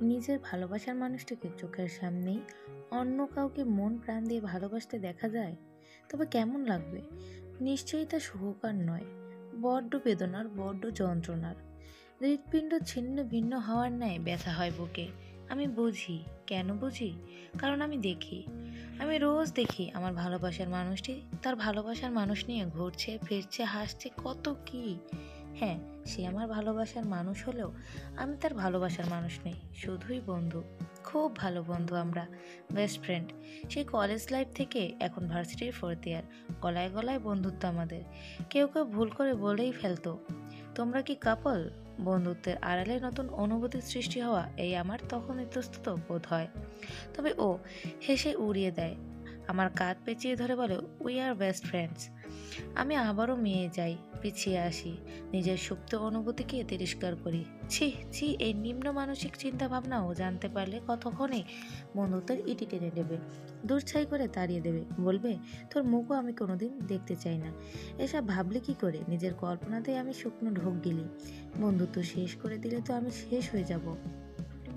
নিজের ভালোবাসার মানুষটিকে চোখের সামনেই অন্য কাউকে মন প্রাণ দিয়ে ভালোবাসতে দেখা যায়, তবে কেমন লাগবে? নিশ্চয়ই তা সুখকর নয়, বড্ড বেদনার, বড্ড যন্ত্রণার। হৃৎপিণ্ড ছিন্ন ভিন্ন হওয়ার ন্যায় ব্যথা হয় বুকে। আমি বুঝি। কেন বুঝি? কারণ আমি দেখি। আমি রোজ দেখি আমার ভালোবাসার মানুষটি তার ভালোবাসার মানুষ নিয়ে ঘুরছে, ফিরছে, হাসছে, কত কি। হ্যাঁ, সে আমার ভালোবাসার মানুষ হলেও আমি তার ভালোবাসার মানুষ নেই, শুধুই বন্ধু। খুব ভালো বন্ধু আমরা, বেস্ট ফ্রেন্ড। সেই কলেজ লাইফ থেকে এখন ভার্সিটির 4th ইয়ার। গলায় গলায় বন্ধুত্ব আমাদের। কেউ কেউ ভুল করে বলেই ফেলতো, তোমরা কি কাপল? বন্ধুত্বের আড়ালে নতুন অনুভূতির সৃষ্টি হওয়া এই আমার তখন ইতস্তত বোধ হয়। তবে ও হেসে উড়িয়ে দেয়, আমার কাঁধ পেঁচিয়ে ধরে বলে, উই আর বেস্ট ফ্রেন্ডস। আমি আবারও মেয়ে যাই, পিছিয়ে আসি, নিজের সুপ্ত অনুভূতিকে তিরস্কার করি। ছি ছি, এই নিম্ন মানসিক চিন্তা ভাবনাও জানতে পারলে কতক্ষণে বন্ধুত্বের ইটি টেনে দেবে, দূরছাই করে তাড়িয়ে দেবে, বলবে তোর মুখও আমি কোনোদিন দেখতে চাই না। এসব ভাবলে কি করে? নিজের কল্পনাতেই আমি শুকনো ঢোক গিলি। বন্ধুত্ব শেষ করে দিলে তো আমি শেষ হয়ে যাব।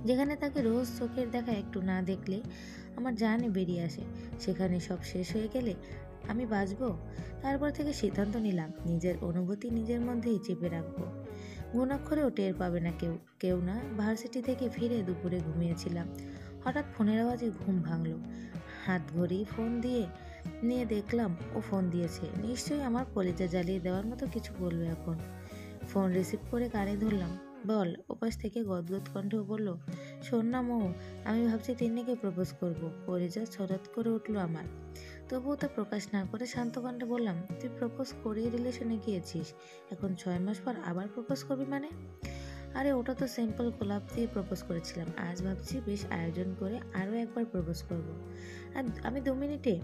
যেখানে তাকে রোজ চোখের দেখা একটু না দেখলে আমার জানে বেরিয়ে আসে, সেখানে সব শেষ হয়ে গেলে আমি বাঁচবো? তারপর থেকে সিদ্ধান্ত নিলাম, নিজের অনুভূতি নিজের মধ্যেই চেপে রাখবো। ঘুণাক্ষরেও টের পাবে না কেউ, কেউ না। ভার্সিটি থেকে ফিরে দুপুরে ঘুমিয়েছিলাম। হঠাৎ ফোনের আওয়াজে ঘুম ভাঙলো। হাত ঘড়ি ফোন দিয়ে নিয়ে দেখলাম ও ফোন দিয়েছে। নিশ্চয়ই আমার কলিজা জ্বালিয়ে দেওয়ার মতো কিছু বলবে এখন। ফোন রিসিভ করে কানে ধরলাম। বল, ওপাশ থেকে গদগদ কণ্ঠে বলল, শোন না মৌ, আমি ভাবছি তিন্নিকে প্রপোজ করব। কলিজা ছটৎ করে উঠলো আমার। তবুও তা প্রকাশ না করে শান্ত কণ্ঠে বললাম, তুই প্রপোজ করেই রিলেশনে গিয়েছিস, এখন 6 মাস পর আবার প্রপোজ করবি মানে? আরে ওটা তো সিম্পল গোলাপ দিয়ে প্রপোজ করেছিলাম, আজ ভাবছি বেশ আয়োজন করে আরও একবার প্রপোজ করব। আর আমি 2 মিনিটে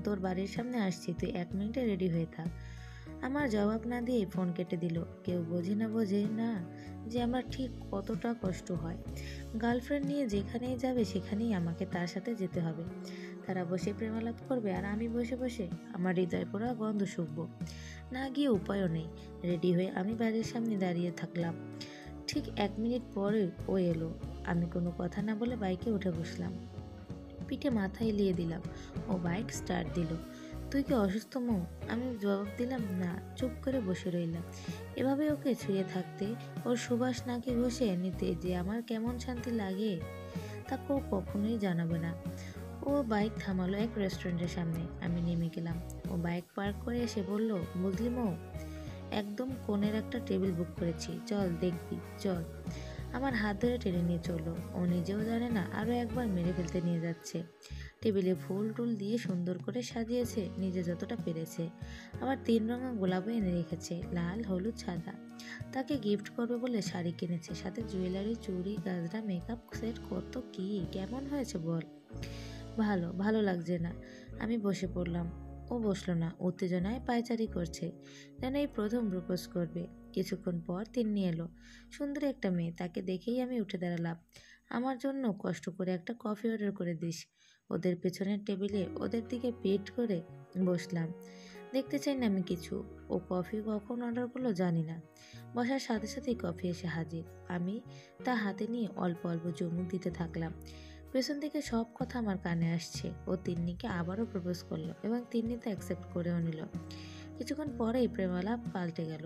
তোর বাড়ির সামনে আসছি, তুই 1 মিনিটে রেডি হয়ে থাক। আমার জবাব না দিয়ে ফোন কেটে দিল। কেউ বোঝে না যে আমার ঠিক কতটা কষ্ট হয়। গার্লফ্রেন্ড নিয়ে যেখানেই যাবে সেখানেই আমাকে তার সাথে যেতে হবে। তারা বসে প্রেমালাপ করবে আর আমি বসে বসে আমার হৃদয় পোড়া গন্ধ শুকবো। না গিয়ে উপায়ও নেই। রেডি হয়ে আমি বাড়ির সামনে দাঁড়িয়ে থাকলাম। ঠিক 1 মিনিট পরে ও এলো। আমি কোনো কথা না বলে বাইকে উঠে বসলাম। পিঠে মাথা এলিয়ে দিলাম। ও বাইক স্টার্ট দিল। তুই কি অসুস্থ মৌ? আমি জবাব দিলাম না, চুপ করে বসে রইলাম। এভাবে ওকে ছুঁয়ে থাকতে, ওর সুবাস নাকে ঘষে নিতে যে আমার কেমন শান্তি লাগে তা কেউ কখনোই জানাবে না। ও বাইক থামালো এক রেস্টুরেন্টের সামনে। আমি নেমে গেলাম। ও বাইক পার্ক করে এসে বলল, বুঝলি মৌ, একদম কোণের একটা টেবিল বুক করেছি, চল দেখবি, চল। আমার হাত ধরে টেনে নিয়ে চললো। ও নিজেও জানে না আরও একবার মেরে ফেলতে নিয়ে যাচ্ছে। টেবিলে ফুল টুল দিয়ে সুন্দর করে সাজিয়েছে নিজে যতটা পেরেছে। আবার 3 রঙা গোলাপও এনে রেখেছে, লাল, হলুদ, সাদা। তাকে গিফট করবে বলে শাড়ি কিনেছে, সাথে জুয়েলারি, চুড়ি, গাজরা, মেকআপ সেট, কত কি। কেমন হয়েছে বল? ভালো, ভালো লাগছে না। আমি বসে পড়লাম। ও বসলো না, উত্তেজনায় পায়চারি করছে, যেন এই প্রথম প্রপোজ করবে। কিছুক্ষণ পর তিন্নি এলো। সুন্দর একটা মেয়ে, তাকে দেখেই আমি উঠে দাঁড়ালাম। আমার জন্য কষ্ট করে একটা কফি অর্ডার করে দিস। ওদের পেছনের টেবিলে ওদের দিকে পিঠ করে বসলাম। দেখতে চাই না আমি কিছু। ও কফি কখন অর্ডার করলো জানি না। বসার সাথে সাথেই কফি এসে হাজির। আমি তা হাতে নিয়ে অল্প অল্প চুমুক দিতে থাকলাম। পেছন থেকে সব কথা আমার কানে আসছে। ও তিন্নিকে আবারও প্রপোজ করলো এবং তিন্নি তা অ্যাকসেপ্ট করেও নিল। কিছুক্ষণ পরেই প্রেমালাপ পাল্টে গেল।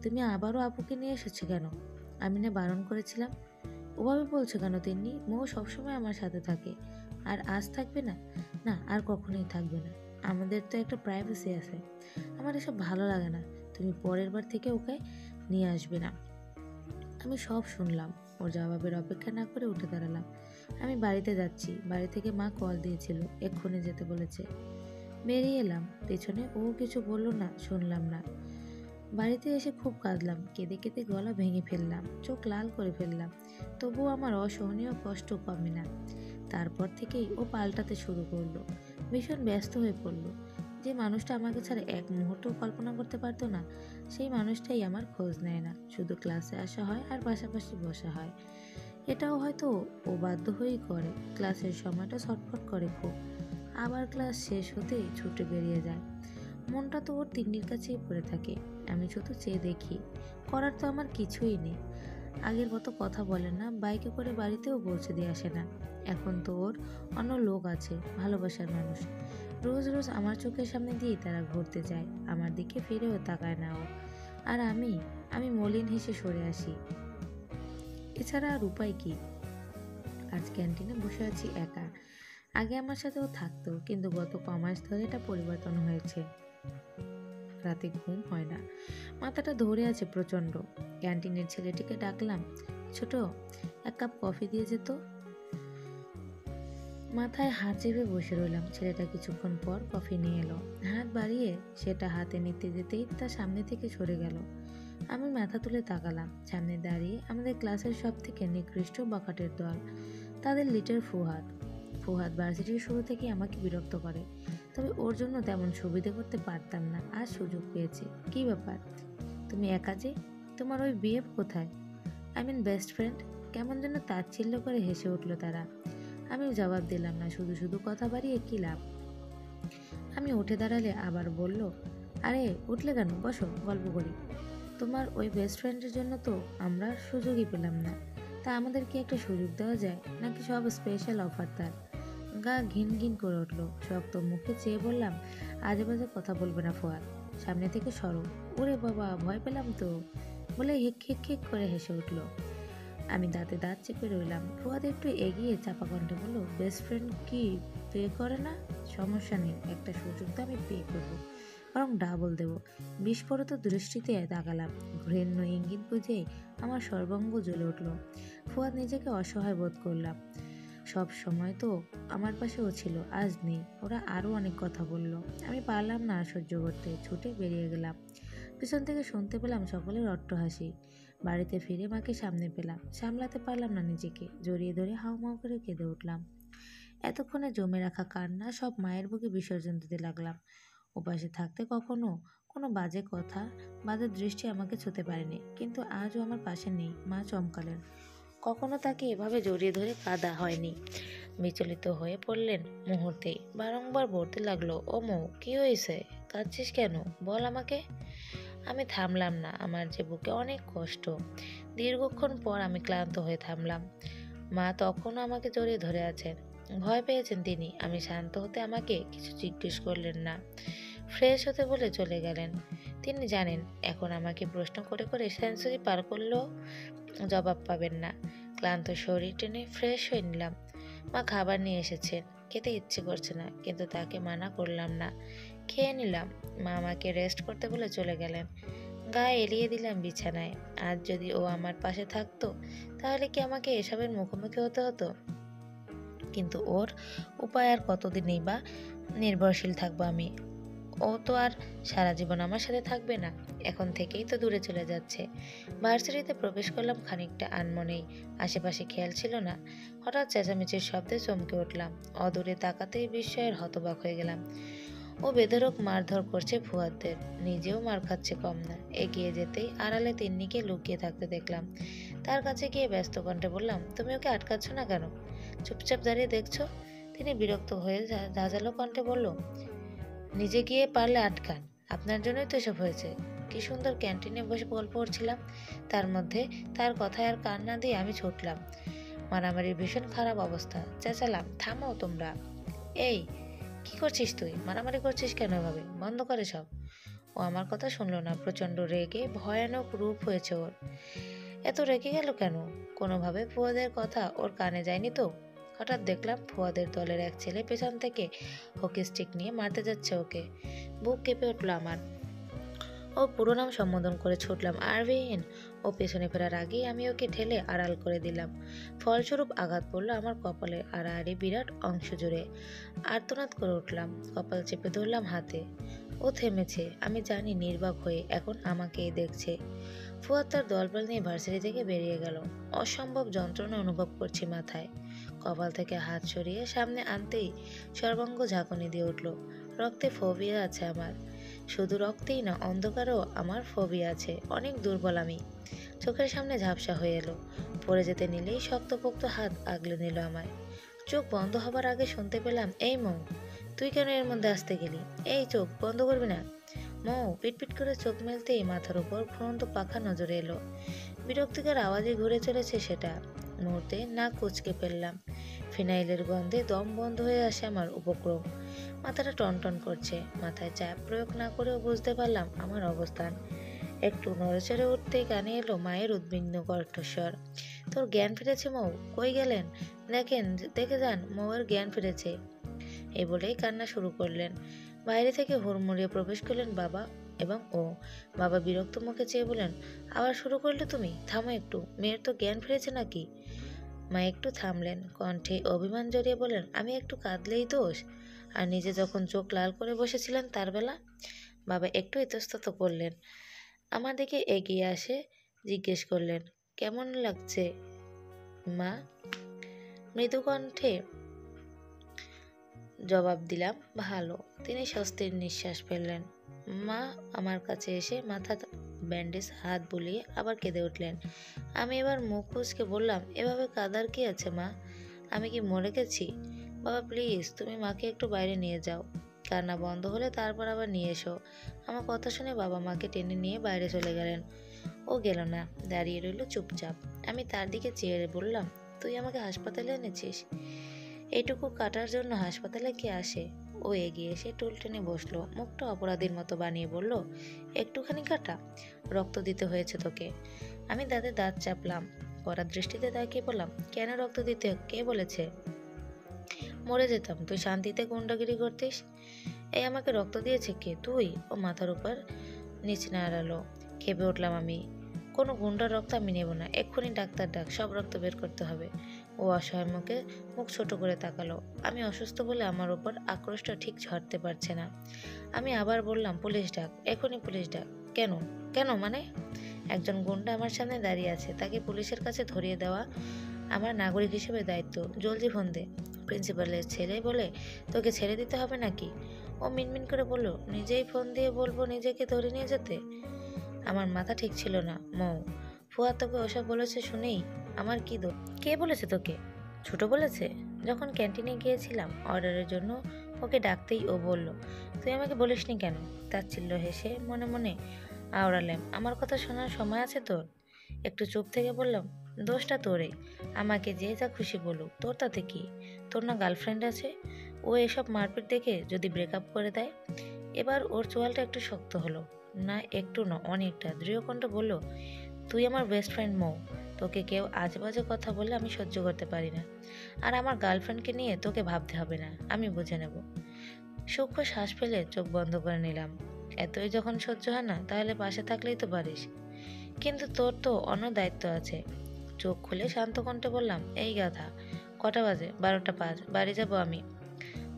তুমি আবারও আপুকে নিয়ে এসেছো কেন? আমি না বারণ করেছিলাম? ওভাবে বলছো কেন তিন্নি? মৌ সবসময় আমার সাথে থাকে, আর আজ থাকবে না? না, আর কখনোই থাকবে না। আমাদের তো একটা প্রাইভেসি আছে। আমার এসব ভালো লাগে না। তুমি পরের বার থেকে ওকে নিয়ে আসবে না। আমি সব শুনলাম। ওর জবাবের অপেক্ষা না করে উঠে দাঁড়ালাম। আমি বাড়িতে যাচ্ছি। বাড়ি থেকে মা কল দিয়েছিল, এক্ষুনি যেতে বলেছে। বেরিয়ে এলাম। পেছনে ও কিছু বলল না, শুনলাম না। বাড়িতে এসে খুব কাঁদলাম। কেঁদে কেঁদে গলা ভেঙে ফেললাম, চোখ লাল করে ফেললাম। তবুও আমার অসহনীয় কষ্ট কমে না। তারপর থেকেই ও পাল্টাতে শুরু করলো। ভীষণ ব্যস্ত হয়ে পড়লো। যে মানুষটা আমাকে ছাড়া এক মুহূর্তও কল্পনা করতে পারতো না, সেই মানুষটাই আমার খোঁজ নেয় না। শুধু ক্লাসে আসা হয় আর পাশাপাশি বসা হয়। এটাও হয়তো ও বাধ্য হয়েই করে। ক্লাসের সময়টা ছটফট করে খুব। আবার ক্লাস শেষ হতেই ছুটে বেরিয়ে যায়। মনটা তো ওর তিন্নির কাছেই পড়ে থাকে। আমি শুধু চেয়ে দেখি, করার তো আমার কিছুই নেই। আগের মতো কথা বলে না, বাইকে করে বাড়িতেও পৌঁছে দিয়ে আসে না। এখন তো ওর অন্য লোক আছে, ভালোবাসার মানুষ। রোজ রোজ আমার চোখের সামনে দিয়ে তারা ঘুরতে যায়, আমার দিকে ফিরেও তাকায় না ও। আর আমি মলিন হেসে সরে আসি। এছাড়া আর উপায় কি? আজ ক্যান্টিনে বসে আছি একা। আগে আমার সাথেও থাকতো, কিন্তু গত কমাস ধরে এটা পরিবর্তন হয়েছে। রাতে ঘুম হয় না, মাথাটা ধরে আছে প্রচন্ড। ক্যান্টিনের ছেলেটিকে ডাকলাম, ছোট, এক কাপ কফি দিয়ে যেত। মাথায় হাত চেপে বসে রইলাম। ছেলেটা কিছুক্ষণ পর কফি নিয়ে এলো। হাত বাড়িয়ে সেটা হাতে নিতে যেতেই তার সামনে থেকে সরে গেল। আমি মাথা তুলে তাকালাম। সামনে দাঁড়িয়ে আমাদের ক্লাসের সব থেকে নিকৃষ্ট বখাটের দল, তাদের লিডার ফুহাদ। ফুহাদ ভার্সিটির শুরু থেকে আমাকে বিরক্ত করে, তবে ওর জন্য তেমন সুবিধে করতে পারতাম না। আজ সুযোগ পেয়েছে। কি ব্যাপার, তুমি একা যে? তোমার ওই বিএফ কোথায়? Best friend. কেমন যেন তাচ্ছিল্য করে হেসে উঠল তারা। আমি জবাব দিলাম না, শুধু শুধু কথা বাড়িয়ে কি লাভ। আমি উঠে দাঁড়ালে আবার বলল, আরে উঠলে কেন, বসো, গল্প করি। তোমার ওই বেস্ট ফ্রেন্ডের জন্য তো আমরা সুযোগই পেলাম না, তা আমাদের কি একটা সুযোগ দেওয়া যায় নাকি সব স্পেশাল অফার তার? গা ঘিন ঘিন করে উঠল। শক্ত মুখে চেয়ে বললাম, আজে বাজে কথা বলবে না ফুয়াদ, সামনে থেকে সরো। ওরে বাবা, ভয় পেলাম তো, বলে হিক হিক হিক করে হেসে উঠল। আমি দাঁতে দাঁত চেপে রইলাম। ফুয়াদ একটু এগিয়ে চাপা কণ্ঠে বলল, বেস্ট ফ্রেন্ড কি পে করে না? সমস্যা নেই, একটা সুযোগ তো আমি পে করবো, বরং ডাবল দেব। বিস্ফোরত দৃষ্টিতে তাকালাম। ঘৃণ্য ইঙ্গিত বুঝেই আমার সর্বাঙ্গ জ্বলে উঠল। ফুয়াদ নিজেকে অসহায় বোধ করলাম। সব সময় তো আমার পাশেও ছিল, আজ নেই। ওরা আরও অনেক কথা বলল, আমি পারলাম না আর সহ্য করতে, ছুটে বেরিয়ে গেলাম। পিছন থেকে শুনতে পেলাম সকলের অট্টহাসি। বাড়িতে ফিরে মাকে সামনে পেলাম, সামলাতে পারলাম না নিজেকে, জড়িয়ে ধরে হাউমাউ করে কেঁদে উঠলাম। এতক্ষণে জমে রাখা কান্না সব মায়ের বুকে বিসর্জন দিতে লাগলাম। ওপাশে থাকতে কখনো কোনো বাজে কথা, বাজে দৃষ্টি আমাকে ছুঁতে পারেনি, কিন্তু আজও আমার পাশে নেই। মা চমকালেন, কখনো তাকে এভাবে জড়িয়ে ধরে কাঁদা হয়নি। বিচলিত হয়ে পড়লেন মুহূর্তেই, বারংবার বলতে লাগলো, ও মৌ, কি হয়েছে, কাঁদছিস কেন, বল আমাকে। আমি থামলাম না, আমার যে বুকে অনেক কষ্ট। দীর্ঘক্ষণ পর আমি ক্লান্ত হয়ে থামলাম। মা তখনও আমাকে জড়িয়ে ধরে আছেন। ভয় পেয়েছেন তিনি। আমি শান্ত হতে আমাকে কিছু জিজ্ঞেস করলেন না, ফ্রেশ হতে বলে চলে গেলেন। তিনি জানেন এখন আমাকে প্রশ্ন করে করে সেঞ্চুরি পার করলেও জবাব পাবেন না। ক্লান্ত শরীর টেনে ফ্রেশ হয়ে নিলাম। মা খাবার নিয়ে এসেছেন। খেতে ইচ্ছে করছে না, কিন্তু তাকে মানা করলাম না, খেয়ে নিলাম। মা আমাকে রেস্ট করতে বলে চলে গেলেন। গায়ে এলিয়ে দিলাম বিছানায়। আজ যদি ও আমার পাশে থাকতো, তাহলে কি আমাকে এসবের মুখোমুখি হতে হতো? কিন্তু ওর উপায় আর কতদিনই বা নির্ভরশীল থাকবো আমি? ও তো আর সারা জীবন আমার সাথে থাকবে না, এখন থেকেই তো দূরে চলে যাচ্ছে। ভার্সিটিতে প্রবেশ করলাম খানিকটা আনমনেই, আশেপাশে খেয়াল ছিল না। হঠাৎ চেঁচামেচির শব্দে চমকে উঠলাম। অদূরে তাকাতেই বিস্ময়ের হতবাক হয়ে গেলাম। ও বেধড়ক মারধর করছে ফুয়াদদের, নিজেও মার খাচ্ছে কম না। এগিয়ে যেতেই আড়ালে তিন্নিকে লুকিয়ে থাকতে দেখলাম। তার কাছে গিয়ে ব্যস্ত কণ্ঠে বললাম, তুমি ওকে আটকাচ্ছ না কেন? চুপচাপ দাঁড়িয়ে দেখছো? তিনি বিরক্ত হয়ে ঝাঁঝালো কণ্ঠে বলল, নিজে গিয়ে পারলে আটকান, আপনার জন্যই তো এসব হয়েছে। কি সুন্দর ক্যান্টিনে বসে গল্প করছিলাম, তার মধ্যে তার কথায় আর কান না দিয়ে আমি ছুটলাম। মারামারির ভীষণ খারাপ অবস্থা। চেঁচালাম, থামো তোমরা। এই, কি করছিস তুই? মারামারি করছিস কেন এভাবে? বন্ধ করে সব। ও আমার কথা শুনলো না। প্রচণ্ড রেগে ভয়ানক রূপ হয়েছে ওর। এত রেগে গেল কেন? কোনোভাবে ফুয়াদের কথা ওর কানে যায়নি তো? হঠাৎ দেখলাম ফুয়াদের দলের এক ছেলে পেছন থেকে হকি স্টিক নিয়ে মারতে যাচ্ছে ওকে। বুক কেঁপে উঠল আমার। ও পুরো নাম সম্বোধন করে ছুটলাম, আরভিন। ও পেছনে ফেরার আগেই আমি ওকে ঠেলে আড়াল করে দিলাম। ফলস্বরূপ আঘাত পড়ল আমার কপালে আড়াআড়ি বিরাট অংশ জুড়ে। আর্তনাদ করে উঠলাম, কপাল চেপে ধরলাম হাতে। ও থেমেছে, আমি জানি, নির্বাক হয়ে এখন আমাকেই দেখছে। ফুয়াদ তার দলবল নিয়ে ভার্সিটি থেকে বেরিয়ে গেল। অসম্ভব যন্ত্রণা অনুভব করছি মাথায়। কপাল থেকে হাত সরিয়ে সামনে আনতেই সর্বাঙ্গ ঝাঁকুনি দিয়ে উঠল। রক্তে ফোবিয়া আছে আমার। শুধু রক্তেই না, অন্ধকারেও আমার ফোবিয়া আছে। অনেক দুর্বল আমি। চোখের সামনে ঝাপসা হয়ে এলো। পড়ে যেতে নিলেই শক্তপোক্ত হাত আগলে নিল আমায়। চোখ বন্ধ হবার আগে শুনতে পেলাম, এই মৌ, তুই কেন এর মধ্যে আসতে গেলি? এই চোখ বন্ধ করবি না? মৌ পিটপিট করে চোখ মেলতেই মাথার উপর ঘুরন্ত পাখা নজরে এলো। বিরক্তিকর আওয়াজে ঘুরে চলেছে সেটা। মুহূর্তে নাক কুঁচকে ফেললাম। ফিনাইলের গন্ধে দম বন্ধ হয়ে আসে আমার উপক্রম। মাথাটা টনটন করছে। মাথায় চাপ প্রয়োগ না করেও বুঝতে পারলাম আমার অবস্থান। একটু নড়েচড়ে উঠতেই কানে এলো মায়ের উদ্বিগ্ন কণ্ঠস্বর। তোর জ্ঞান ফিরেছে মৌ? কই গেলেন? দেখেন, দেখে যান, মৌয়ের জ্ঞান ফিরেছে। এই বলেই কান্না শুরু করলেন। বাইরে থেকে হুড়মুড়িয়ে প্রবেশ করলেন বাবা এবং ও। বাবা বিরক্ত মুখে চেয়ে বলেন, আবার শুরু করলে তুমি? থামো একটু, মেয়ের তো জ্ঞান ফিরেছে নাকি? মা একটু থামলেন, কণ্ঠে অভিমান জড়িয়ে বলেন, আমি একটু কাঁদলেই দোষ? আর নিজে যখন চোখ লাল করে বসেছিলেন তার বেলা? বাবা একটু ইতস্তত করলেন, আমার দিকে এগিয়ে আসে জিজ্ঞেস করলেন, কেমন লাগছে মা? মৃদু কণ্ঠে জবাব দিলাম, ভালো। তিনি স্বস্তির নিঃশ্বাস ফেললেন। মা আমার কাছে এসে মাথা ব্যান্ডেজ হাত বুলিয়ে আবার কেঁদে উঠলেন। আমি এবার মুখ কুঁচকে বললাম, এভাবে কাঁদার কি আছে মা? আমি কি মরে গেছি? বাবা প্লিজ, তুমি মাকে একটু বাইরে নিয়ে যাও। কান্না বন্ধ হলে তারপর আবার নিয়ে এসো। আমার কথা শুনে বাবা মাকে টেনে নিয়ে বাইরে চলে গেলেন। ও গেল না, দাঁড়িয়ে রইল চুপচাপ। আমি তার দিকে চেয়ে বললাম, তুই আমাকে হাসপাতালে এনেছিস? এইটুকু কাটার জন্য হাসপাতালে কে আসে? ও এগিয়ে এসে টুল টেনে বসলো, মুখটা অপরাধীর মতো বানিয়ে বলল, একটুখানি কাটা? রক্ত দিতে হয়েছে তোকে। আমি দাঁতে দাঁত চাপলাম, কড়া দৃষ্টিতে তাকিয়ে বললাম, কেন রক্ত দিতে? কে বলেছে? মরে যেতাম, তুই শান্তিতে গুন্ডাগিরি করতিস। এই আমাকে রক্ত দিয়েছে কে? তুই? ও মাথার উপর নিচ নাড়ালো। খেপে উঠলাম আমি। কোনো গুন্ডার রক্ত আমি নেব না, এক্ষুনি ডাক্তার ডাক, সব রক্ত বের করতে হবে। ও অসহায় মুখ ছোট করে তাকালো। আমি অসুস্থ বলে আমার উপর আক্রোশটা ঠিক ঝরতে পারছে না। আমি আবার বললাম, পুলিশ ডাক, এখনই পুলিশ ডাক। কেন? কেন মানে? একজন গুন্ডা আমার সামনে দাঁড়িয়ে আছে, তাকে পুলিশের কাছে ধরিয়ে দেওয়া আমার নাগরিক হিসেবে দায়িত্ব। জলদি ফোন দে। প্রিন্সিপালের ছেলে বলে তোকে ছেড়ে দিতে হবে নাকি? ও মিনমিন করে বলল, নিজেই ফোন দিয়ে বলবো নিজেকে ধরে নিয়ে যেতে? আমার মাথা ঠিক ছিল না। মৌ, ফুয়া তোকে ওসব বলেছে শুনেই আমার কি দোষ? কে বলেছে তোকে? ছোট বলেছে? যখন ক্যান্টিনে গিয়েছিলাম অর্ডারের জন্য, ওকে ডাকতেই ও বলল, তুই আমাকে বলিসনি কেন? তাচ্ছিল্য হেসে মনে মনে আওড়ালাম, আমার কথা শোনার সময় আছে তোর? একটু চুপ থেকে বললাম, দোষটা তোরে। আমাকে যে যা খুশি বলুক, তোর তাতে কি? তোর না গার্লফ্রেন্ড আছে? ও এসব মারপিট দেখে যদি ব্রেকআপ করে দেয়? এবার ওর চোয়ালটা একটু শক্ত হলো। না একটু না, অনেকটা দৃঢ় কণ্ঠে বলল, তুই আমার বেস্ট ফ্রেন্ড মৌ, তোকে কেউ আজে বাজে কথা বললে আমি সহ্য করতে পারি না। আর আমার গার্লফ্রেন্ডকে নিয়ে তোকে ভাবতে হবে না, আমি বুঝে নেব। সূক্ষ্ম শ্বাস ফেলে চোখ বন্ধ করে নিলাম। এতই যখন সহ্য হয় না, তাহলে পাশে থাকলেই তো পারিস। কিন্তু তোর তো অন্য দায়িত্ব আছে। চোখ খুলে শান্ত কণ্ঠে বললাম, এই গাধা, কটা বাজে? 12টা 5, বাড়ি যাব আমি।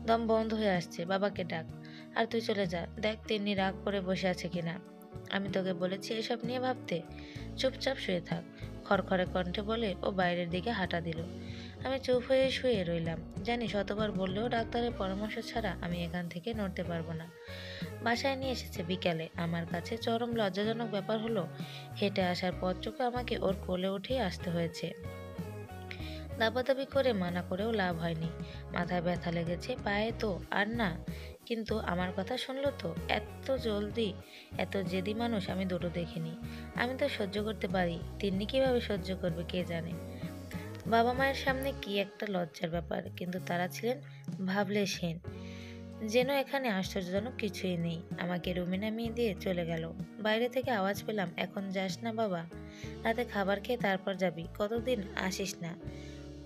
দম বন্ধ হয়ে আসছে, বাবাকে ডাক। আর তুই চলে যা, দেখ তিন্নি রাগ করে বসে আছে কিনা। আমি তোকে বলেছি এসব নিয়ে ভাবতে? চুপচাপ শুয়ে থাক, খড়খড়ে কণ্ঠে বলে ও বাইরের দিকে হাঁটা দিল। আমি চুপ হয়ে শুয়ে রইলাম। জানি শতবার বললেও ডাক্তারের পরামর্শ ছাড়া আমি এখান থেকে নড়তে পারবো না। বাসায় নিয়ে এসেছে বিকালে। আমার কাছে চরম লজ্জাজনক ব্যাপার হলো, হেঁটে আসার পথটুকু আমাকে ওর কোলে উঠেই আসতে হয়েছে। দাপাদাপি করে মানা করেও লাভ হয়নি। মাথায় ব্যথা লেগেছে, পায়ে তো আর না। কিন্তু আমার কথা শুনলো তো? এত জলদি? এত জেদি মানুষ আমি দুটো দেখিনি। আমি তো সহ্য করতে পারি, তিন্নি কিভাবে সহ্য করবে কে জানে। বাবা মায়ের সামনে কি একটা লজ্জার ব্যাপার, কিন্তু তারা ছিলেন ভাবলে সেন। যেন এখানে আশ্চর্যজনক কিছুই নেই। আমাকে রুমে নামিয়ে দিয়ে চলে গেল। বাইরে থেকে আওয়াজ পেলাম, এখন যাস না বাবা, রাতে খাবার খেয়ে তারপর যাবি, কতদিন আসিস না।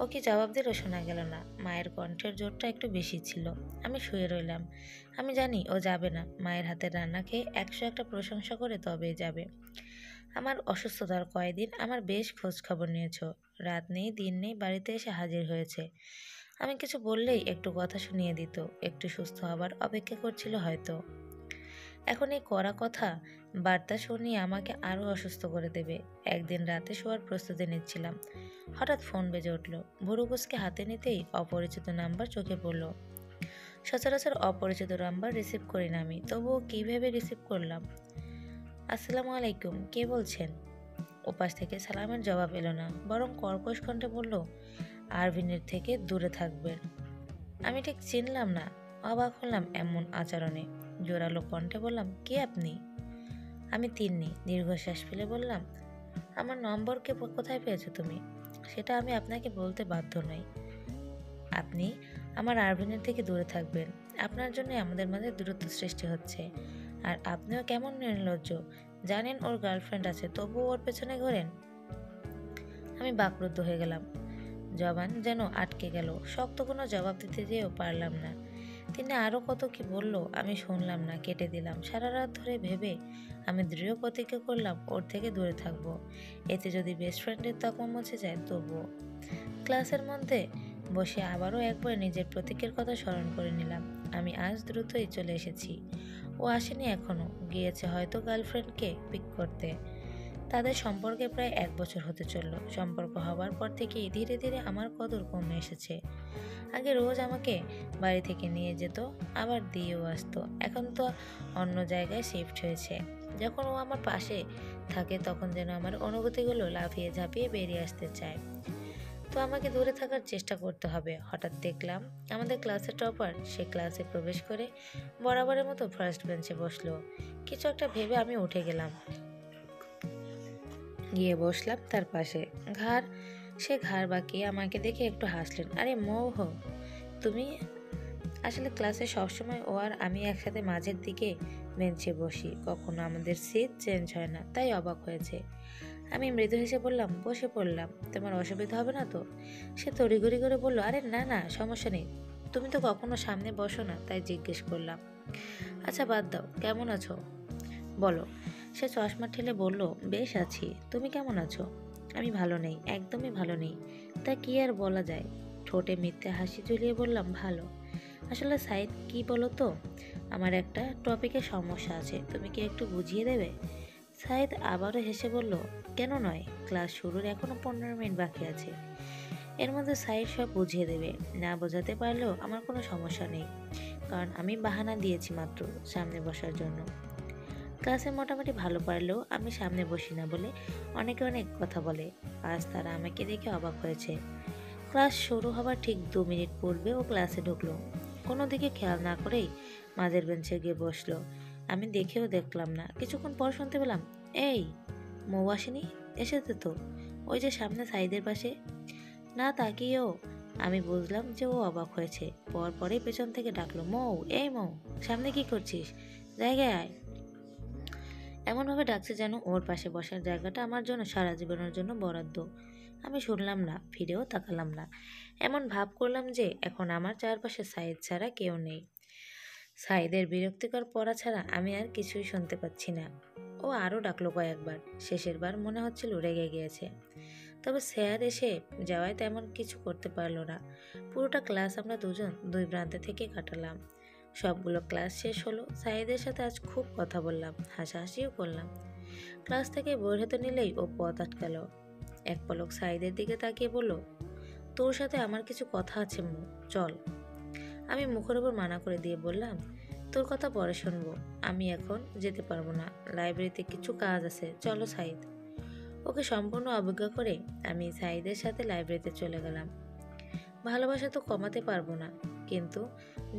ও কি জবাব দিল শোনা গেল না। মায়ের কণ্ঠের জোরটা একটু বেশি ছিল। আমি শুয়ে রইলাম। আমি জানি ও যাবে না। মায়ের হাতের রান্না খেয়ে 101টা প্রশংসা করে তবেই যাবে। আমার অসুস্থতার কয়েকদিন আমার বেশ খোঁজ খবর নিয়েছ। রাত নেই দিন নেই বাড়িতে এসে হাজির হয়েছে। আমি কিছু বললেই একটু কথা শুনিয়ে দিত, একটু সুস্থ হবার অপেক্ষা করছিল হয়তো। এখন এই কড়া কথা বার্তা শুনিয়ে আমাকে আরও অসুস্থ করে দেবে। একদিন রাতে শোয়ার প্রস্তুতি নিচ্ছিলাম, হঠাৎ ফোন বেজে উঠল। ভুরু কুঁচকে হাতে নিতেই অপরিচিত নাম্বার চোখে পড়ল। সচরাচর অপরিচিত নাম্বার রিসিভ করি না আমি, তবুও কী ভেবে রিসিভ করলাম। আসসালামু আলাইকুম, কে বলছেন? ওপাশ থেকে সালামের জবাব এলো না, বরং কর্কশ কণ্ঠে বলল, আরভিনের থেকে দূরে থাকবেন। আমি ঠিক চিনলাম না, অবাক হলাম এমন আচরণে। জোরালো কণ্ঠে বললাম, কে আপনি? আমি তিন্নি। দীর্ঘশ্বাস ফেলে বললাম, আমার নম্বরকে কোথায় পেয়েছো তুমি? সেটা আমি আপনাকে বলতে বাধ্য নই। আপনি আমার আরভিনের থেকে দূরে থাকবেন। আপনার জন্য আমাদের মাঝে দূরত্ব সৃষ্টি হচ্ছে। আর আপনিও কেমন নির্লজ্জ, জানেন ওর গার্লফ্রেন্ড আছে তবুও ওর পেছনে ঘোরেন। আমি বাকরুদ্ধ হয়ে গেলাম, জবান যেন আটকে গেল। শক্ত কোনো জবাব দিতে যেও পারলাম না। তিনি আরও কত কি বলল আমি শুনলাম না, কেটে দিলাম। সারা রাত ধরে ভেবে আমি দৃঢ় প্রতিজ্ঞা করলাম ওর থেকে দূরে থাকবো। এতে যদি বেস্ট ফ্রেন্ডের তকমা মুছে যায় তবুও। ক্লাসের মধ্যে বসে আবারও একবার নিজের প্রতীকের কথা স্মরণ করে নিলাম। আমি আজ দ্রুতই চলে এসেছি। ও আসেনি এখনো, গিয়েছে হয়তো গার্লফ্রেন্ডকে পিক করতে। তাদের সম্পর্কে প্রায় 1 বছর হতে চলল। সম্পর্ক হবার পর থেকেই ধীরে ধীরে আমার কদর কমে এসেছে। আগে রোজ আমাকে বাড়ি থেকে নিয়ে যেত, আবার দিয়েও আসতো। এখন তো অন্য জায়গায় শিফট হয়েছে। যখন ও আমার পাশে থাকে তখন যেন আমার অনুভূতিগুলো লাফিয়ে ঝাঁপিয়ে বেরিয়ে আসতে চায়। তো আমাকে দূরে থাকার চেষ্টা করতে হবে। হঠাৎ দেখলাম আমাদের ক্লাসের টপার সে ক্লাসে প্রবেশ করে বরাবরের মতো ফার্স্ট বেঞ্চে বসলো। কিছু একটা ভেবে আমি উঠে গেলাম, গিয়ে বসলাম তার পাশে। সে ঘাড় বাঁকিয়ে আমাকে দেখে একটু হাসলেন। আরে মৌহ, তুমি? আসলে ক্লাসে সবসময় ও আর আমি একসাথে মাঝের দিকে বেঞ্চে বসি, কখনো আমাদের সিট চেঞ্জ হয় না, তাই অবাক হয়েছে। আমি মৃদু হেসে বললাম, বসে পড়লাম, তোমার অসুবিধা হবে না তো? সে তড়িঘড়ি করে বলল, আরে না না, সমস্যা নেই, তুমি তো কখনো সামনে বসো না, তাই জিজ্ঞেস করলাম। আচ্ছা বাদ দাও, কেমন আছো বলো। সে চশমা ঠেলে বলল, বেশ আছি, তুমি কেমন আছো? আমি ভালো নেই, একদমই ভালো নেই। তা কি আর বলা যায়? ঠোঁটে মিথ্যে হাসি ঝুলিয়ে বললাম, ভালো। আসলে সাইদ, কি বলো তো, আমার একটা টপিকে সমস্যা আছে, তুমি কি একটু বুঝিয়ে দেবে? সাইদ আবারও হেসে বলল, কেন নয়, ক্লাস শুরুর এখনো 15 মিনিট বাকি আছে। এর মধ্যে সাইদ সব বুঝিয়ে দেবে। না বোঝাতে পারলেও আমার কোনো সমস্যা নেই, কারণ আমি বাহানা দিয়েছি মাত্র সামনে বসার জন্য। ক্লাসে মোটামুটি ভালো পারলেও আমি সামনে বসি না বলে অনেকে অনেক কথা বলে। আজ তারা আমাকে দেখে অবাক হয়েছে। ক্লাস শুরু হবার ঠিক 2 মিনিট পূর্বে ও ক্লাসে ঢুকলো। কোনো দিকে খেয়াল না করেই মাঝের বেঞ্চে গিয়ে বসলো। আমি দেখেও দেখলাম না। কিছুক্ষণ পর শুনতে পেলাম, এই মৌ আসেনি? এসেছে তো, ওই যে সামনে সাইদের পাশে। না তাকিয়েও আমি বুঝলাম যে ও অবাক হয়েছে। পরেই পেছন থেকে ডাকলো, মৌ, এই মৌ, সামনে কি করছিস, জায়গায় আয়। এমনভাবে ডাকছে যেন ওর পাশে বসার জায়গাটা আমার জন্য সারা জীবনের জন্য বরাদ্দ। আমি শুনলাম না, ফিরেও তাকালাম না। এমন ভাব করলাম যে এখন আমার চারপাশে সাইদ ছাড়া কেউ নেই। সাইদের বিরক্তিকর পড়া ছাড়া আমি আর কিছুই শুনতে পাচ্ছি না। ও আরও ডাকলো কয়েকবার। শেষের বার মনে হচ্ছিল রেগে গিয়েছে। তবে স্যার এসে যাওয়ায় তেমন কিছু করতে পারলো না। পুরোটা ক্লাস আমরা দুজন দুই প্রান্তে থেকে কাটালাম। সবগুলো ক্লাস শেষ হলো। সাইদের সাথে আজ খুব কথা বললাম, হাসাহাসিও করলাম। ক্লাস থেকে বের হতে নিলেই ও পথ আটকালো। এক পলক সাইদের দিকে তাকিয়ে বলল, তোর সাথে আমার কিছু কথা আছে মু, চল। আমি মুখের ওপর মানা করে দিয়ে বললাম, তোর কথা পরে শুনবো, আমি এখন যেতে পারবো না, লাইব্রেরিতে কিছু কাজ আছে, চলো সাইদ। ওকে সম্পূর্ণ অবজ্ঞা করে আমি সাইদের সাথে লাইব্রেরিতে চলে গেলাম। ভালোবাসা তো কমাতে পারবো না, কিন্তু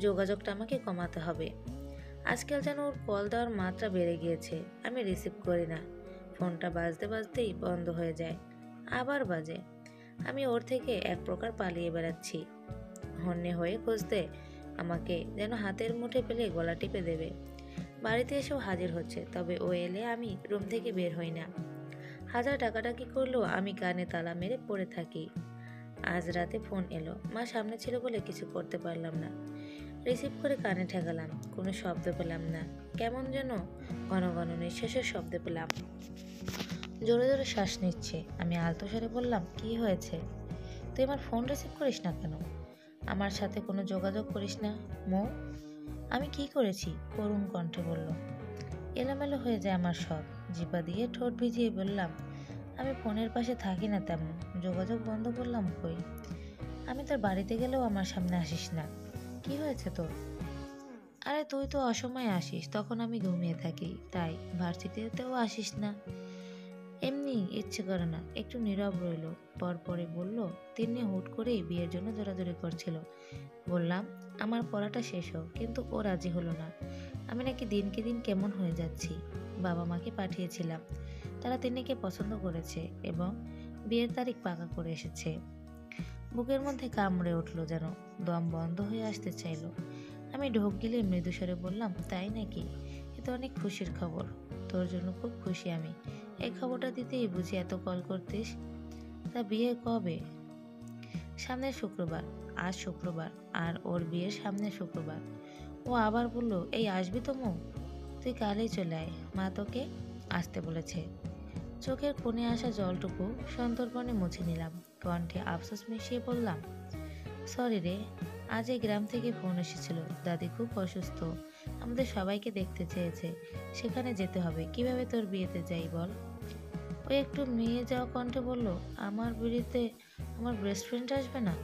যোগাযোগটা আমাকে কমাতে হবে। আজকাল যেন ওর কল দেওয়ার মাত্রা বেড়ে গিয়েছে। আমি রিসিভ করি না, ফোনটা বাজতে বাজতেই বন্ধ হয়ে যায়, আবার বাজে। আমি ওর থেকে এক প্রকার পালিয়ে বেড়াচ্ছি। হন্যে হয়ে খুঁজতে আমাকে যেন হাতের মুঠে পেলে গলা টিপে দেবে। বাড়িতে এসেও হাজির হচ্ছে, তবে ও এলে আমি রুম থেকে বের হই না। হাজার ডাকাডাকি করলেও আমি কানে তালা মেরে পড়ে থাকি। আজ রাতে ফোন এলো, মা সামনে ছিল বলে কিছু করতে পারলাম না। রিসিভ করে কানে ঠেকালাম, কোনো শব্দ পেলাম না। কেমন যেন ঘন ঘন নিঃশ্বাসের শব্দ পেলাম। জোরে জোরে শ্বাস নিচ্ছে। আমি আলতো স্বরে বললাম, কি হয়েছে? তুই আমার ফোন রিসিভ করিস না কেন? আমার সাথে কোনো যোগাযোগ করিস না মৌ? আমি কি করেছি? করুণ কণ্ঠে বলল। এলোমেলো হয়ে যায় আমার সব। জিপা দিয়ে ঠোঁট ভিজিয়ে বললাম, আমি ফোনের পাশে থাকি না তেমন, যোগাযোগ বন্ধ করলাম কই? আমি তোর বাড়িতে গেলেও আমার সামনে আসিস না। কি হয়েছে তোর? আরে তুই তো অসময়ে আসিস, তখন আমি ঘুমিয়ে থাকি, তাই ভার্সিটিতেও আসিস না। এমনি ইচ্ছে করে না। একটু নীরব রইল, পরে বলল, তিন্নি হুট করেই বিয়ের জন্য জোরাজোরি করছিল। বললাম আমার পড়াটা শেষ হোক, কিন্তু ও রাজি হলো না। আমি নাকি দিনকে দিন কেমন হয়ে যাচ্ছি। বাবা মাকে পাঠিয়েছিলাম, তারা তিন্নিকে পছন্দ করেছে এবং বিয়ের তারিখ পাকা করে এসেছে। বুকের মধ্যে কামড়ে উঠল, যেন দম বন্ধ হয়ে আসতে চাইল। আমি ঢোক গিলে মৃদুস্বরে বললাম, তাই নাকি? এ তো অনেক খুশির খবর। তোর জন্য খুব খুশি আমি। এই খবরটা দিতেই বুঝি এত কল করতিস? তা বিয়ে কবে? সামনের শুক্রবার। আজ শুক্রবার, আর ওর বিয়ের সামনের শুক্রবার। ও আবার বলল, এই আসবি তো মৌ? তুই কালই চলে আয়, মা তোকে আসতে বলেছে। চোখের কোণে আসা জলটুকু সন্তর্পণে মুছে নিলাম। কণ্ঠে আফসোস মিশিয়ে বললাম, সরি রে। আজ এই গ্রাম থেকে ফোন এসেছিল, দাদি খুব অসুস্থ, আমাদের সবাইকে দেখতে চেয়েছে, সেখানে যেতে হবে। কিভাবে তোর বিয়েতে যাই বল? ও একটু মেয়ে যাওয়া কণ্ঠে বলল, আমার বিয়েতে আমার বেস্ট ফ্রেন্ড আসবে না?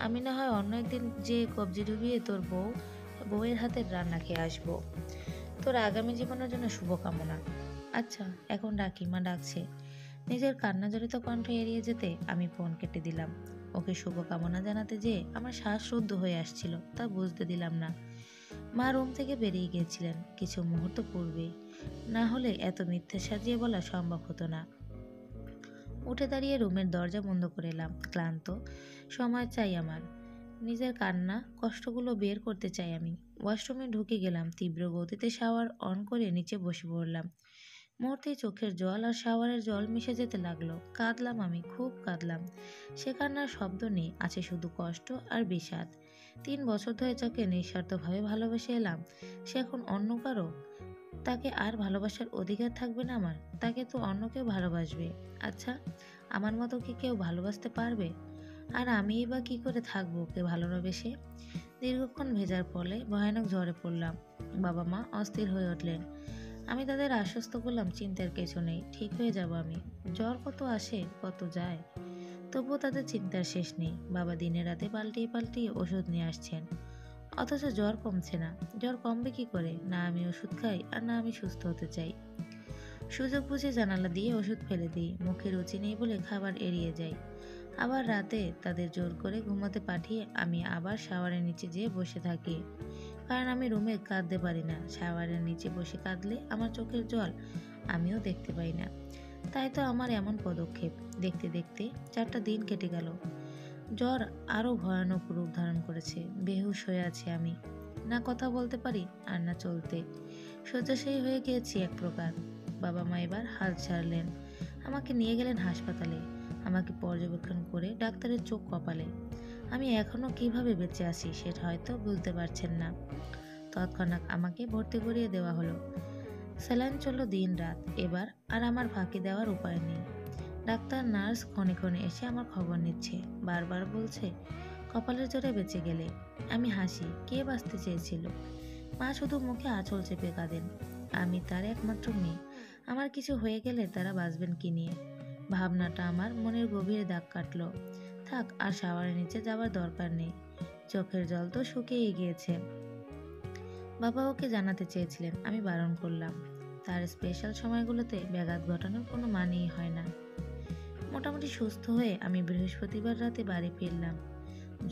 আমি না হয় অন্য একদিন যে কবজি ডুবিয়ে তোর বউয়ের হাতের রান্না খেয়ে আসবো। তোর আগামী জীবনের জন্য শুভকামনা। আচ্ছা, এখন ডাকি, মা ডাকছে। নিজের কান্না জড়িত কণ্ঠ এড়িয়ে যেতে আমি ফোন কেটে দিলাম। ওকে শুভকামনা জানাতে যেয়ে আমার শ্বাসরুদ্ধ হয়ে আসছিল, তা বুঝতে দিলাম না। মা রুম থেকে বেরিয়ে গিয়েছিলেন কিছু মুহূর্ত পূর্বে, না হলে এত মিথ্যে সাজিয়ে বলা সম্ভব হতো না। উঠে দাঁড়িয়ে রুমের দরজা বন্ধ করে এলাম। ক্লান্ত, সময় চাই আমার। নিজের কান্না কষ্টগুলো বের করতে চাই আমি। ওয়াশরুমে ঢুকে গেলাম, তীব্র গতিতে শাওয়ার অন করে নিচে বসে পড়লাম। মুহূর্তেই চোখের জল আর শাওয়ারের জল মিশে যেতে লাগলো। কাঁদলাম, আমি খুব কাঁদলাম। সে কান্নার শব্দ নেই, আছে শুধু কষ্ট আর বিষাদ। 3 বছর ধরে যাকে নিঃস্বার্থভাবে ভালোবেসে এলাম, সে এখন অন্য কারো। তাকে আর ভালোবাসার অধিকার থাকবে না আমার? তাকে তো অন্য কেউ ভালোবাসবে। আচ্ছা, আমার মতো কি কেউ ভালোবাসতে পারবে? আর আমিই বা কি করে থাকবো ওকে ভালোবেসে? দীর্ঘক্ষণ ভেজার ফলে ভয়ানক ঝরে পড়লাম। বাবা মা অস্থির হয়ে উঠলেন। আমি তাদের আশ্বস্ত করলাম, চিন্তার কিছু নেই, ঠিক হয়ে যাব আমি। জ্বর কত আসে কত যায়, তবুও তাদের চিন্তার শেষ নেই। বাবা দিনে রাতে পাল্টিয়ে পাল্টিয়ে ওষুধ নিয়ে আসছেন, অথচ জ্বর কমছে না। জ্বর কমবে কি করে? না আমি ওষুধ খাই, আর না আমি সুস্থ হতে চাই। সুযোগ বুঝে জানালা দিয়ে ওষুধ ফেলে দিই, মুখে রুচি নেই বলে খাবার এড়িয়ে যাই। আবার রাতে তাদের জোর করে ঘুমাতে পাঠিয়ে আমি আবার শাওয়ারের নিচে যেয়ে বসে থাকি, কারণ আমি রুমে কাঁদতে পারি না। শাওয়ারের নিচে বসে কাঁদলে আমার চোখের জল আমিও দেখতে পাই না। তাই তো আমার এমন পদক্ষেপ। দেখতে দেখতে 4টা দিন কেটে গেল। জ্বর আরো ভয়ানক রূপ ধারণ করেছে। বেহুশ হয়ে আছি আমি, না কথা বলতে পারি আর না চলতে। শয্যাশায়ী হয়ে গিয়েছি এক প্রকার। বাবা মা এবার হাল ছাড়লেন, আমাকে নিয়ে গেলেন হাসপাতালে। আমাকে পর্যবেক্ষণ করে ডাক্তারের চোখ কপালে। আমি এখনো কিভাবে বেঁচে আছি সেটা হয়তো বুঝতে পারছেন না। তৎক্ষণাৎ আমাকে ভর্তি করিয়ে দেওয়া হলো। স্যালাইন চলল দিন রাত। এবার আর আমার ফাঁকি দেওয়ার উপায় নেই। ডাক্তার নার্স ক্ষণে ক্ষণে এসে আমার খবর নিচ্ছে, বারবার বলছে, কপালের জোরে বেঁচে গেলে। আমি হাসি, কে বাঁচতে চেয়েছিল? মা শুধু মুখে আঁচল চেপে কাঁদেন। আমি তার একমাত্র মেয়ে, আমার কিছু হয়ে গেলে তারা বাঁচবেন কি নিয়ে? ভাবনাটা আমার মনের গভীরে দাগ কাটলো। থাক, আর শাওয়ারের নিচে যাওয়ার দরকার নেই, চোখের জল তো শুকিয়ে গিয়েছে। বাবা ওকে জানাতে চেয়েছিলেন, আমি বারণ করলাম। তার স্পেশাল সময়গুলোতে ব্যাঘাত ঘটানোর কোনো মানেই হয় না। মোটামুটি সুস্থ হয়ে আমি বৃহস্পতিবার রাতে বাড়ি ফিরলাম।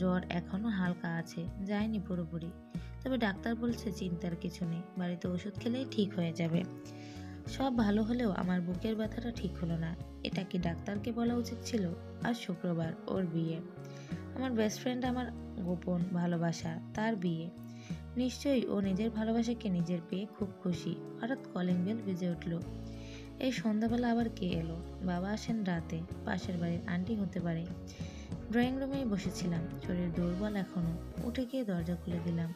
জ্বর এখনো হালকা আছে, যায়নি পুরোপুরি। তবে ডাক্তার বলছে চিন্তার কিছু নেই, বাড়িতে ওষুধ খেলেই ঠিক হয়ে যাবে। সব ভালো হলেও আমার বুকের ব্যথাটা ঠিক হলো না। এটা কি ডাক্তারকে বলা উচিত ছিল? আজ শুক্রবার, ওর বিয়ে। আমার বেস্ট ফ্রেন্ড, আমার গোপন ভালোবাসা, তার বিয়ে। নিশ্চয়ই ও নিজের ভালোবাসাকে নিজের পেয়ে খুব খুশি। হঠাৎ কলিং বেল বেজে উঠল। এই সন্ধ্যাবেলা আবার কে এলো? বাবা আসেন রাতে, পাশের বাড়ির আন্টি হতে পারে। ড্রয়িং রুমেই বসেছিলাম, শরীর দুর্বল এখনো। উঠে গিয়ে দরজা খুলে দিলাম।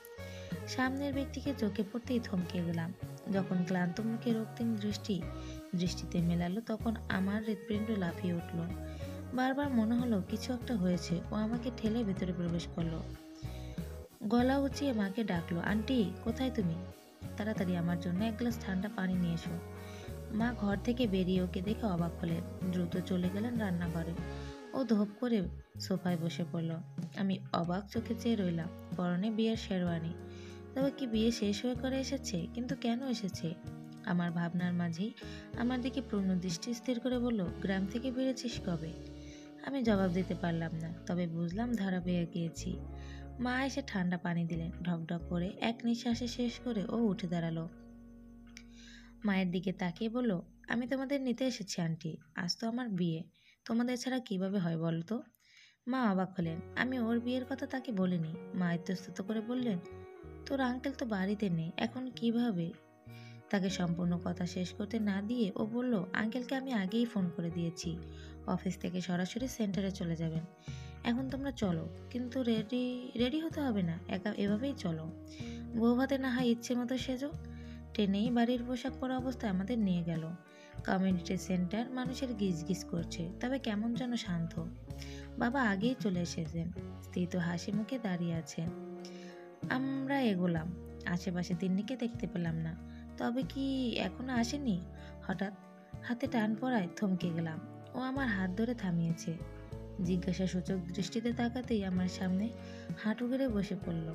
সামনের ব্যক্তিকে চোখে পড়তেই থমকে গেলাম। যখন ক্লান্ত মুখে রক্তিম দৃষ্টিতে মেলালো, তখন আমার হৃৎপিণ্ড লাফিয়ে উঠল। বারবার মনে হলো কিছু একটা হয়েছে। ও আমাকে ঠেলে ভেতরে প্রবেশ করলো। গলা উঁচিয়ে মাকে ডাকলো, আন্টি কোথায় তুমি? তাড়াতাড়ি আমার জন্য এক গ্লাস ঠান্ডা পানি নিয়ে এসো। মা ঘর থেকে বেরিয়ে ওকে দেখে অবাক হলেন, দ্রুত চলে গেলেন রান্নাঘরে। ও ধপ করে সোফায় বসে পড়ল। আমি অবাক চোখে চেয়ে রইলাম। পরনে বিয়ের শেরওয়ানি। তবে কি বিয়ে শেষ হয়ে করে এসেছে? কিন্তু কেন এসেছে? আমার ভাবনার মাঝেই আমার দিকে পূর্ণ দৃষ্টি স্থির করে বলল, গ্রাম থেকে বেরিয়েছিস কবে? আমি জবাব দিতে পারলাম না, তবে বুঝলাম ধরা পেয়ে গিয়েছি। মা এসে ঠান্ডা পানি দিলেন। ঢকঢক করে এক নিঃশ্বাসে শেষ করে ও উঠে দাঁড়ালো। মায়ের দিকে তাকিয়ে বলল, আমি তোমাদের নিতে এসেছি আন্টি, আজ তো আমার বিয়ে, তোমাদের ছাড়া কিভাবে হয় বলো তো? মা অবাক হলেন। আমি ওর বিয়ের কথা তাকে বলিনি। মা ইতস্তত করে বললেন, তোর আঙ্কেল তো বাড়িতে নেই, এখন কিভাবে? তাকে সম্পূর্ণ কথা শেষ করতে না দিয়ে ও বলল, আঙ্কেলকে আমি আগেই ফোন করে দিয়েছি, অফিস থেকে সরাসরি সেন্টারে চলে যাবেন। এখন তোমরা চলো, কিন্তু রেডি রেডি হতে হবে না, একা এভাবেই চলো। বৌভাতে না হয় ইচ্ছে মতো সেজো। ট্রেনেই বাড়ির পোশাক পরা অবস্থায় আমাদের নিয়ে গেল। কমিউনিটি সেন্টার, মানুষের গিজগিজ করছে, তবে কেমন যেন শান্ত। বাবা আগেই চলে এসেছেন, স্ত্রী তো হাসি মুখে দাঁড়িয়ে আছেন। আমরা এগোলাম। আশেপাশে তিন্নিকে দেখতে পেলাম না। তবে কি এখনো আসেনি? হঠাৎ হাতে টান পড়ায় থমকে গেলাম। ও আমার হাত ধরে থামিয়েছে। জিজ্ঞাসা সূচক দৃষ্টিতে তাকাতেই আমার সামনে হাঁটু গেড়ে বসে পড়ল।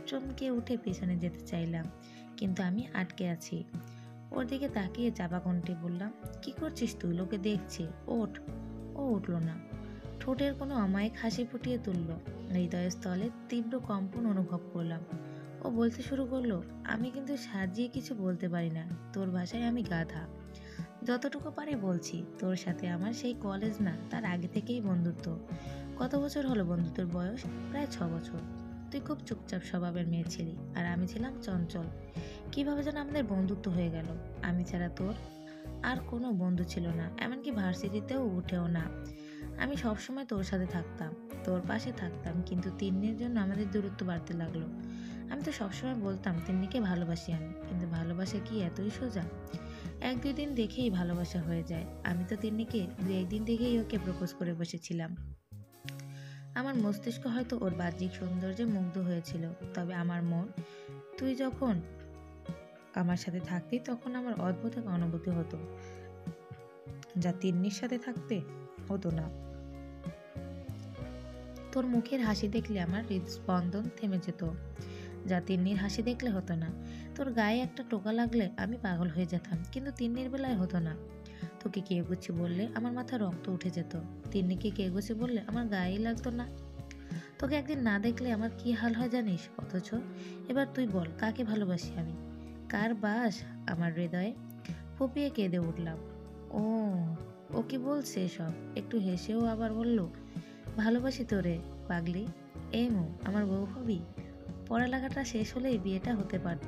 চমকে উঠে পেছনে যেতে চাইলাম, কিন্তু আমি আটকে আছি। ওর দিকে তাকিয়ে চাপা কণ্ঠে বললাম, কি করছিস তুই? লোকে দেখছে, ওঠ। ও উঠল না। ঠোঁটের কোনো অমায়িক হাসি ফুটিয়ে তুলল। হৃদয়স্থলে তীব্র কম্পন অনুভব করলাম। ও বলতে শুরু করলো, আমি কিন্তু সাজিয়ে কিছু বলতে পারি না, তোর ভাষায় আমি গাধা। যতটুকু পারি বলছি, তোর সাথে আমার সেই কলেজ না, তার আগে থেকেই বন্ধুত্ব। কত বছর হলো বন্ধুত্বের বয়স? প্রায় 6 বছর। তুই খুব চুপচাপ স্বভাবের মেয়ে ছিলি, আর আমি ছিলাম চঞ্চল। কিভাবে যেন আমাদের বন্ধুত্ব হয়ে গেল। আমি ছাড়া তোর আর কোনো বন্ধু ছিল না, এমনকি ভার্সিটিতেও উঠেও না। আমি সবসময় তোর সাথে থাকতাম, তোর পাশে থাকতাম, কিন্তু তিন্নির জন্য আমাদের দূরত্ব বাড়তে লাগলো। আমি তো সবসময় বলতাম তিন্নিকে ভালোবাসি আমি, কিন্তু ভালোবাসা কি এতই সোজা? 1-2 দিন দেখেই ভালোবাসা হয়ে যায়। আমি তো তিন্নিকে 2-1 দিন দেখেই ওকে প্রপোজ করে বসেছিলাম। আমার মস্তিষ্ক হয়তো ওর বাহ্যিক সৌন্দর্যে মুগ্ধ হয়েছিল, তবে আমার মন, তুই যখন আমার সাথে থাকতি তখন আমার অদ্ভুত এক অনুভূতি হতো, যা তিন্নির সাথে থাকতে হতো না। তোর মুখের হাসি দেখলে আমার হৃদস্পন্দন থেমে যেত, যা তিন্নির হাসি দেখলে হতো না। তোর গায়ে একটা টোকা লাগলে আমি পাগল হয়ে যেতাম, কিন্তু তিন্নির বেলায় হতো না। তোকে কে এগুচ্ছি বললে আমার মাথা রক্ত উঠে যেত, তিন্নিকে কে এগুচ্ছি বললে আমার গায়েই লাগতো না। তোকে একদিন না দেখলে আমার কি হাল হয় জানিস? অথচ এবার তুই বল, কাকে ভালোবাসি আমি? কার বাস আমার হৃদয়ে? ফুপিয়ে কেঁদে উঠলাম। ও ও কি বলছে এসব? একটু হেসেও আবার বলল, ভালোবাসি তোরে পাগলি। এই মো আমার বউ হবি? পড়ালেখাটা শেষ হলেই বিয়েটা হতে পারত।